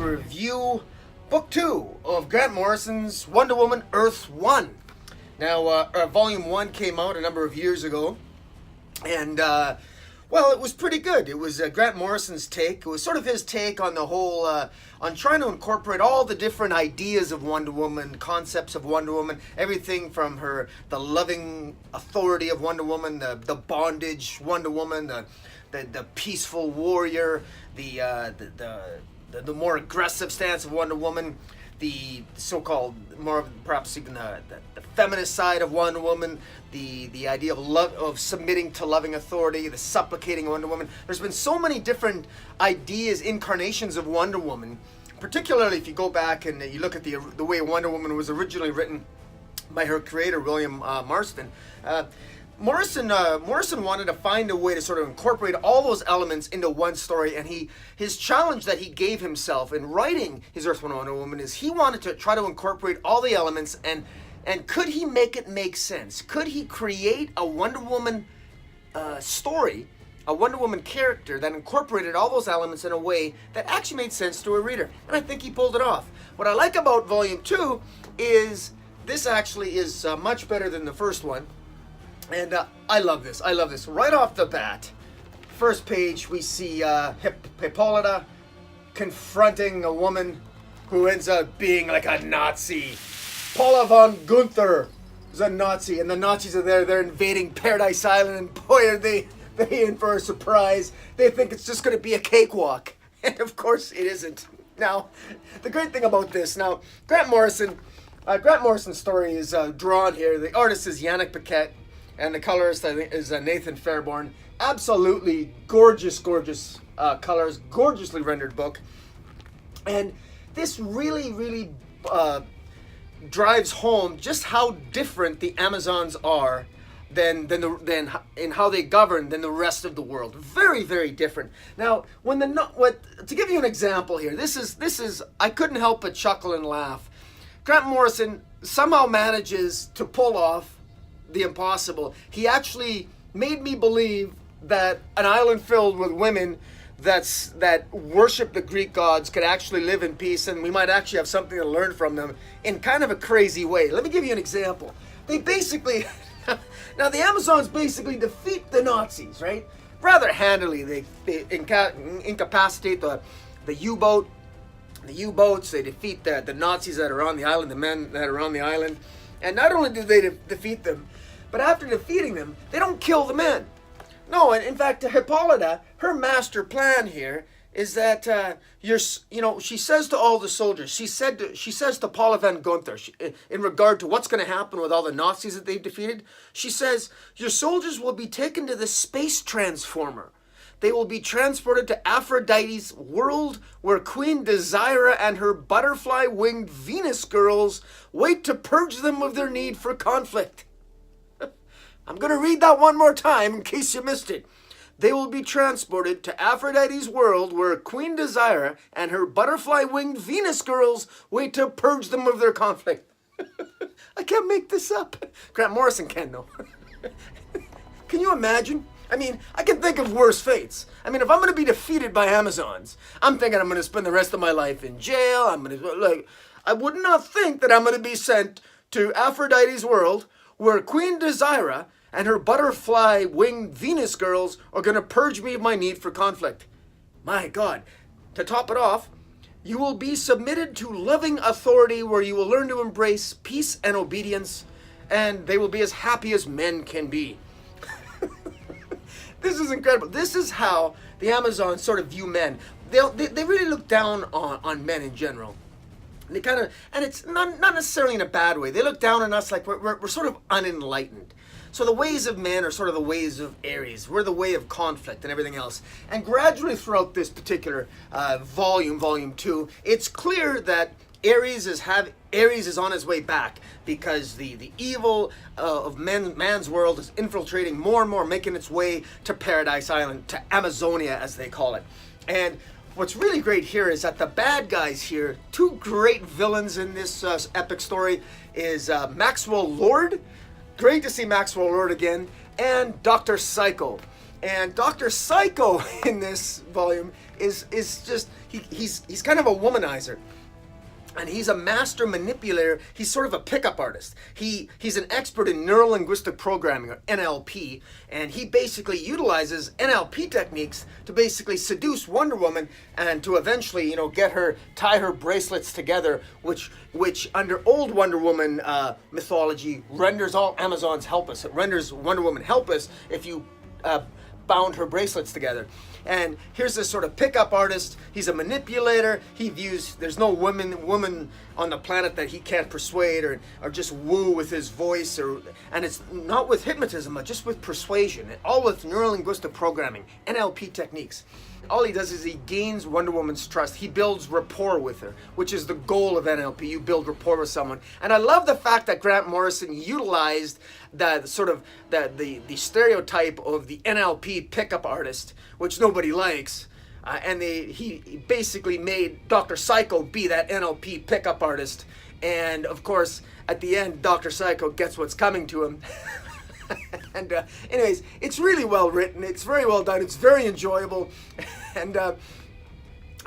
review Book 2 of Grant Morrison's Wonder Woman Earth 1. Now, Volume 1 came out a number of years ago, and, well, it was pretty good. It was Grant Morrison's take. It was sort of his take on the whole, on trying to incorporate all the different ideas of Wonder Woman, concepts of Wonder Woman, everything from the loving authority of Wonder Woman, the bondage Wonder Woman, the peaceful warrior, the more aggressive stance of Wonder Woman, the so-called more perhaps even the feminist side of Wonder Woman, the idea of love, of submitting to loving authority, the supplicating Wonder Woman. There's been so many different ideas, incarnations of Wonder Woman, particularly if you go back and you look at the way Wonder Woman was originally written by her creator, William Marston. Morrison wanted to find a way to sort of incorporate all those elements into one story, and his challenge that he gave himself in writing his Earth 1 Wonder Woman is he wanted to try to incorporate all the elements, and could he make it make sense? Could he create a Wonder Woman story, a Wonder Woman character that incorporated all those elements in a way that actually made sense to a reader? And I think he pulled it off. What I like about Volume 2 is this actually is much better than the first one. And I love this. I love this. Right off the bat, first page, we see Hippolyta confronting a woman who ends up being like a Nazi. Paula von Gunther is a Nazi, and the Nazis are there. They're invading Paradise Island, and boy, are they in for a surprise. They think it's just going to be a cakewalk. And of course, it isn't. Now, the great thing about this, Grant Morrison's story is drawn here. The artist is Yannick Paquette. And the colorist is Nathan Fairborn. Absolutely gorgeous, gorgeous colors, gorgeously rendered book. And this really, really drives home just how different the Amazons are than in how they govern than the rest of the world. Very, very different. Now, to give you an example here, this is I couldn't help but chuckle and laugh. Grant Morrison somehow manages to pull off the impossible. He actually made me believe that an island filled with women that worship the Greek gods could actually live in peace, and we might actually have something to learn from them in kind of a crazy way. Let me give you an example. They basically now the Amazons basically defeat the Nazis, right? Rather handily. They incapacitate the U-boat, the U-boats. They defeat the Nazis that are on the island, the men that are on the island. And not only do they defeat them, but after defeating them, they don't kill the men. No, and in fact, Hippolyta, her master plan here is that she says to all the soldiers, she says to Paula von Gunther, in regard to what's going to happen with all the Nazis that they've defeated, she says, your soldiers will be taken to the space transformer. They will be transported to Aphrodite's world, where Queen Desira and her butterfly-winged Venus girls wait to purge them of their need for conflict. I'm going to read that one more time in case you missed it. They will be transported to Aphrodite's world, where Queen Desira and her butterfly-winged Venus girls wait to purge them of their conflict. I can't make this up. Grant Morrison can, though. Can you imagine? I mean, I can think of worse fates. I mean, if I'm going to be defeated by Amazons, I'm thinking I'm going to spend the rest of my life in jail. I would not think that I'm going to be sent to Aphrodite's world, where Queen Desira and her butterfly-winged Venus girls are going to purge me of my need for conflict. My God. To top it off, you will be submitted to loving authority, where you will learn to embrace peace and obedience, and they will be as happy as men can be. This is incredible. This is how the Amazons sort of view men. They really look down on men in general. They kind of, and it's not necessarily in a bad way. They look down on us like we're sort of unenlightened. So the ways of men are sort of the ways of Aries. We're the way of conflict and everything else. And gradually throughout this particular volume 2, it's clear that Aries is on his way back, because the evil of man's world is infiltrating more and more, making its way to Paradise Island, to Amazonia as they call it. And what's really great here is that the bad guys here, two great villains in this epic story, is Maxwell Lord. Great to see Maxwell Lord again, and Dr. Psycho. And Dr. Psycho in this volume is just, he's kind of a womanizer. And he's a master manipulator. He's sort of a pickup artist. He's an expert in neuro-linguistic programming, or NLP, and he basically utilizes NLP techniques to basically seduce Wonder Woman and to eventually, get her, tie her bracelets together, which under old Wonder Woman mythology renders all Amazons helpless. It renders Wonder Woman helpless if you bound her bracelets together. And here's this sort of pickup artist. He's a manipulator. He views there's no woman on the planet that he can't persuade or just woo with his voice, and it's not with hypnotism, but just with persuasion, all with neuro-linguistic programming, NLP techniques. All he does is he gains Wonder Woman's trust. He builds rapport with her, which is the goal of NLP. You build rapport with someone. And I love the fact that Grant Morrison utilized the stereotype of the NLP pickup artist, which nobody likes. And he basically made Dr. Psycho be that NLP pickup artist. And of course, at the end, Dr. Psycho gets what's coming to him. And anyways, it's really well written. It's very well done. It's very enjoyable, and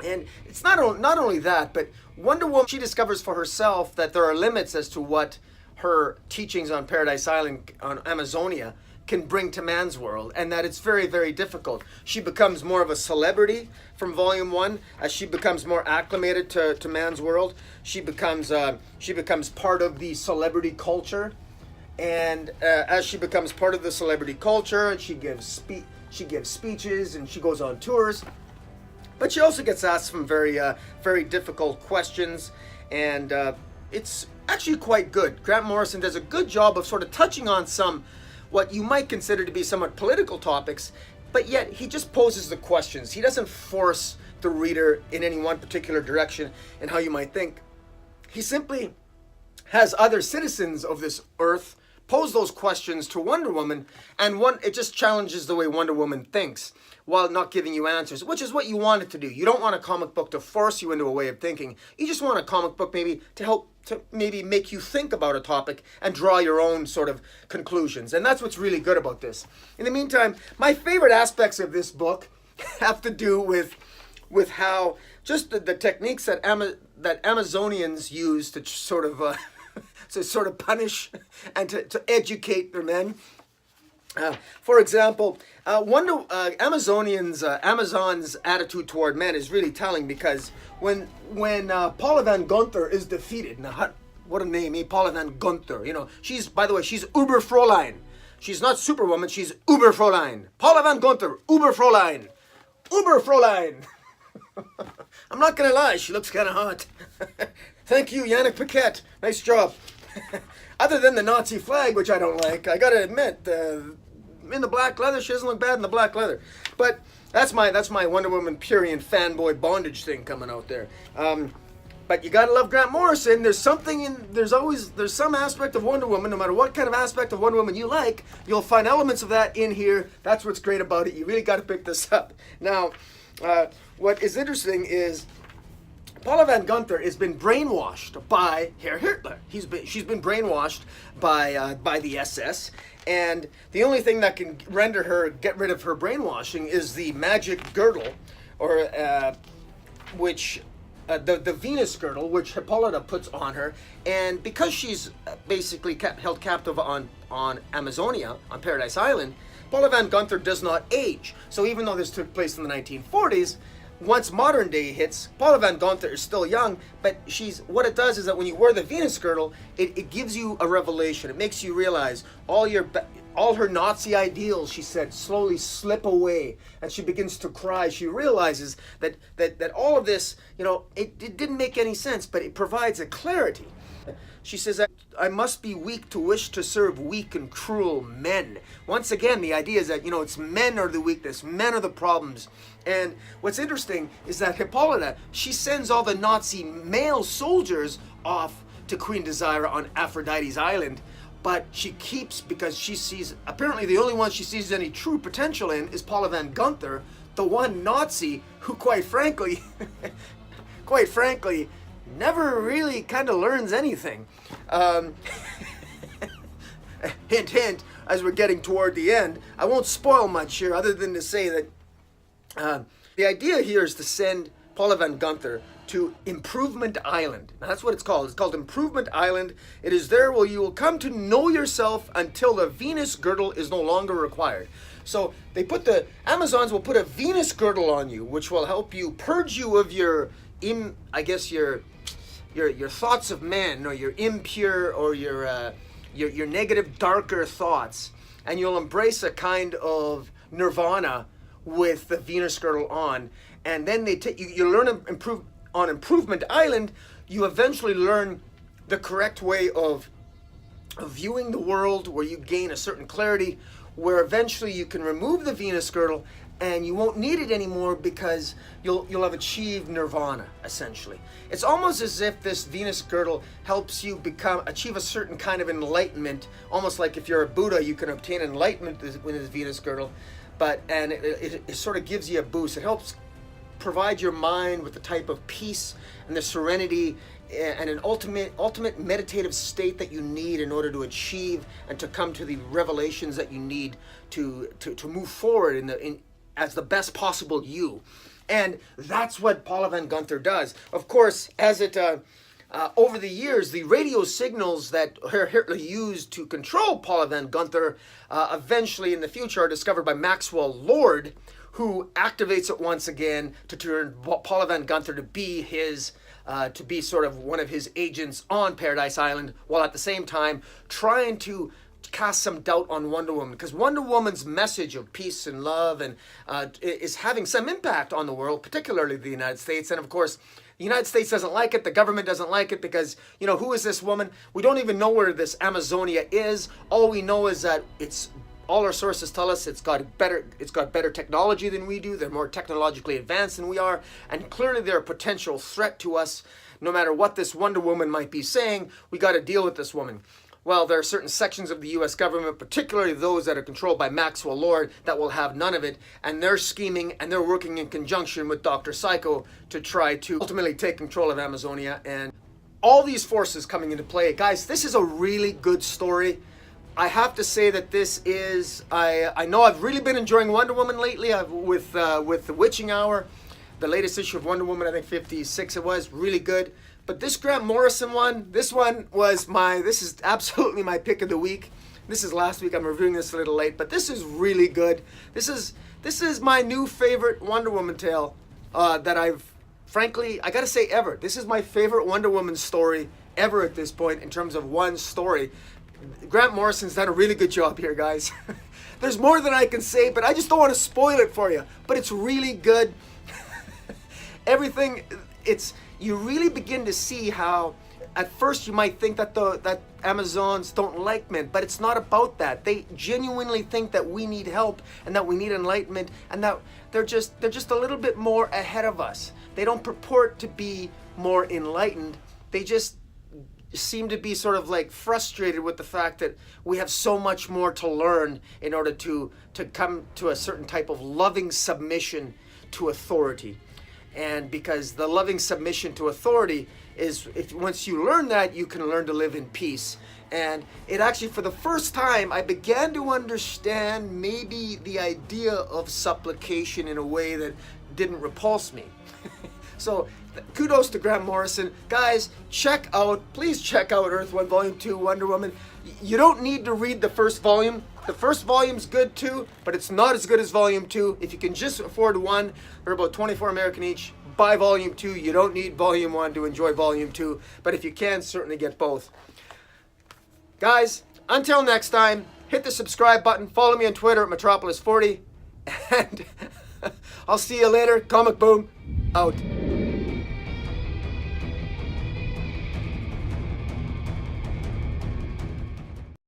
it's not only that, but Wonder Woman, she discovers for herself that there are limits as to what her teachings on Paradise Island, on Amazonia, can bring to man's world, and that it's very, very difficult. She becomes more of a celebrity from Volume 1 as she becomes more acclimated to man's world. She becomes part of the celebrity culture. And as she becomes part of the celebrity culture, and she gives speeches and she goes on tours, but she also gets asked some very very difficult questions, and it's actually quite good. Grant Morrison does a good job of sort of touching on some what you might consider to be somewhat political topics, but yet he just poses the questions. He doesn't force the reader in any one particular direction in how you might think. He simply has other citizens of this earth pose those questions to Wonder Woman, and it just challenges the way Wonder Woman thinks while not giving you answers, which is what you want it to do. You don't want a comic book to force you into a way of thinking. You just want a comic book maybe to help to maybe make you think about a topic and draw your own sort of conclusions. And that's what's really good about this. In the meantime, my favorite aspects of this book have to do with how just the techniques that Amazonians use to sort of punish and to educate their men. For example, Amazon's attitude toward men is really telling, because when Paula Van Gunther is defeated, now what a name, eh? Paula Van Gunther. She's, by the way, she's Uberfräulein. She's not Superwoman, she's Uberfräulein. Paula Van Gunther, Uberfräulein. Uberfräulein. I'm not gonna lie, she looks kind of hot. Thank you, Yannick Paquette. Nice job. Other than the Nazi flag, which I don't like, I gotta admit, in the black leather, she doesn't look bad in the black leather. But that's my Wonder Woman prurient fanboy bondage thing coming out there. But you gotta love Grant Morrison. There's some aspect of Wonder Woman, no matter what kind of aspect of Wonder Woman you like, you'll find elements of that in here. That's what's great about it. You really gotta pick this up. Now, what is interesting is Paula Van Gunther has been brainwashed by Herr Hitler. She's been brainwashed by the SS, and the only thing that can render her get rid of her brainwashing is the magic girdle, or which the Venus girdle, which Hippolyta puts on her. And because she's basically held captive on Amazonia, on Paradise Island, Paula Van Gunther does not age. So even though this took place in the 1940s, once modern day hits, Paula Van Gunther is still young, but what it does is that when you wear the Venus girdle, it gives you a revelation. It makes you realize all her Nazi ideals, she said, slowly slip away, and she begins to cry. She realizes that all of this, it didn't make any sense, but it provides a clarity. She says, I must be weak to wish to serve weak and cruel men. Once again, the idea is that, it's men are the weakness, men are the problems. And what's interesting is that Hippolyta, she sends all the Nazi male soldiers off to Queen Desira on Aphrodite's island, but she keeps, because she sees, apparently the only one she sees any true potential in is Paula Van Gunther, the one Nazi who, quite frankly, never really kind of learns anything. Hint, hint, as we're getting toward the end. I won't spoil much here other than to say that the idea here is to send Paula Van Gunther to Improvement Island. Now that's what it's called. It's called Improvement Island. It is there where you will come to know yourself until the Venus girdle is no longer required. So they put the Amazons will put a Venus girdle on you, which will help you purge you of your thoughts of men, or your impure, or your negative, darker thoughts, and you'll embrace a kind of nirvana with the Venus girdle on. And then you learn to improve on Improvement Island. You eventually learn the correct way of viewing the world, where you gain a certain clarity, where eventually you can remove the Venus girdle and you won't need it anymore, because you'll have achieved nirvana, essentially. It's almost as if this Venus girdle helps you achieve a certain kind of enlightenment, almost like if you're a Buddha, you can obtain enlightenment with this Venus girdle, and it sort of gives you a boost. It helps provide your mind with the type of peace and the serenity and an ultimate meditative state that you need in order to achieve and to come to the revelations that you need to move forward as the best possible you. And that's what Paula Van Gunther does. Of course, as over the years, the radio signals that Hitler used to control Paula Van Gunther eventually in the future are discovered by Maxwell Lord, who activates it once again to turn Paula Van Gunther to be sort of one of his agents on Paradise Island, while at the same time trying to cast some doubt on Wonder Woman, because Wonder Woman's message of peace and love and is having some impact on the world, particularly the United States. And of course, the United States doesn't like it. The government doesn't like it, because, who is this woman? We don't even know where this Amazonia is. All we know is that all our sources tell us it's got better technology than we do. They're more technologically advanced than we are, and clearly they're a potential threat to us. No matter what this Wonder Woman might be saying, we got to deal with this woman. Well, there are certain sections of the U.S. government, particularly those that are controlled by Maxwell Lord, that will have none of it, and they're scheming and they're working in conjunction with Dr. Psycho to try to ultimately take control of Amazonia. And all these forces coming into play. Guys, this is a really good story. I have to say that this is, I know I've really been enjoying Wonder Woman lately with The Witching Hour. The latest issue of Wonder Woman, I think 56 it was, really good. But this Grant Morrison one, this is absolutely my pick of the week. This is last week, I'm reviewing this a little late, but this is really good. This is my new favorite Wonder Woman tale that frankly, I gotta say ever. This is my favorite Wonder Woman story ever at this point in terms of one story. Grant Morrison's done a really good job here, guys. There's more than I can say, but I just don't want to spoil it for you. But it's really good. Everything, you really begin to see how, at first you might think that Amazons don't like men, but it's not about that. They genuinely think that we need help and that we need enlightenment, and that they're just a little bit more ahead of us. They don't purport to be more enlightened. They just seem to be sort of like frustrated with the fact that we have so much more to learn in order to come to a certain type of loving submission to authority. And because the loving submission to authority is, once you learn that, you can learn to live in peace. And it actually, for the first time, I began to understand maybe the idea of supplication in a way that didn't repulse me. So kudos to Grant Morrison. Guys, please check out Earth 1 Volume 2 Wonder Woman. You don't need to read the first volume. The first volume's good too, but it's not as good as Volume 2. If you can just afford one, they're about 24 American each. Buy Volume 2. You don't need Volume 1 to enjoy Volume 2, but if you can, certainly get both. Guys, until next time, hit the subscribe button. Follow me on Twitter at Metropolis40, and I'll see you later. Comic Boom, out.